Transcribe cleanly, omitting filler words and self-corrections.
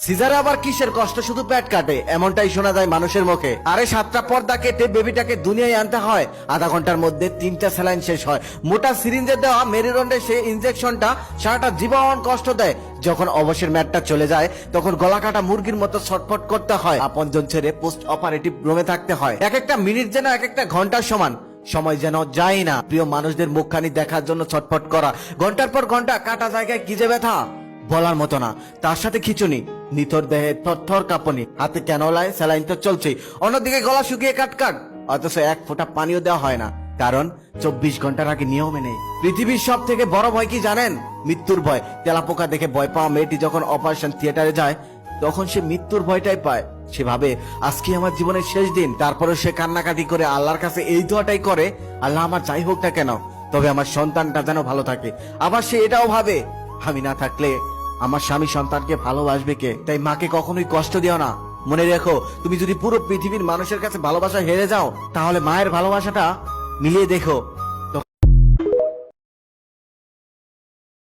সিজারে আবার কিসের কষ্ট, শুধু পেট কাটে, এমনটাই শোনা যায় মানুষের মুখে। আরে 7টা পর্দা কেটে বেবিটাকে দুনিয়ায় আনতে হয়, আধা ঘন্টার মধ্যে 3টা স্যালাইন শেষ হয়। মোটা সিরিঞ্জে দেওয়া মেরুদণ্ডে সেই ইনজেকশনটা সারাটা জীবন কষ্ট দেয়। যখন অবসর ম্যাটটা চলে যায় তখন গলা কাটা মুরগির মতো ছটফট করতে হয়, আপনজন ছেড়ে পোস্ট অপারেটিভ রুমে থাকতে হয়। এক একটা মিনিট যেন এক একটা ঘন্টার সমান, সময় যেন যায় না। প্রিয় মানুষদের মুখখানি দেখার জন্য ছটফট করা, ঘন্টার পর ঘন্টা কাটা জায়গায় কি যে ব্যথা বলার মতো না। তার সাথে খিচুনি, নিথর দেহে থরথর কাঁপুনি, হাতে ক্যানোলায় স্যালাইন তো চলছেই, অন্যদিকে গলা শুকিয়ে কাটকাট, অথচ এক ফোঁটা পানিও দেওয়া হয় না, কারণ 24 ঘন্টার আগে নিয়মে নেই। পৃথিবীর সব থেকে বড় ভয় কি জানেন? মৃত্যুর ভয়। তেলাপোকা দেখে ভয় পাওয়া মেয়েটি যখন অপারেশন থিয়েটারে যায় তখন সে মৃত্যুর ভয়টাই পায়। সে ভাবে আজকে আমার জীবনের শেষ দিন। তারপরে সে কান্নাকাটি করে আল্লাহর কাছে এই দোয়াটাই করে, আল্লাহ আমার যাই হোক না কেন, তবে আমার সন্তানটা যেন ভালো থাকে। আবার সে এটাও ভাবে আমি না থাকলে আমার স্বামী সন্তানকে ভালোবাসবে কে। তাই মাকে কখনোই কষ্ট দিও না। মনে রেখো, তুমি যদি পুরো পৃথিবীর মানুষের কাছে ভালোবাসা হেরে যাও তাহলে মায়ের ভালোবাসাটা মিলিয়ে দেখো,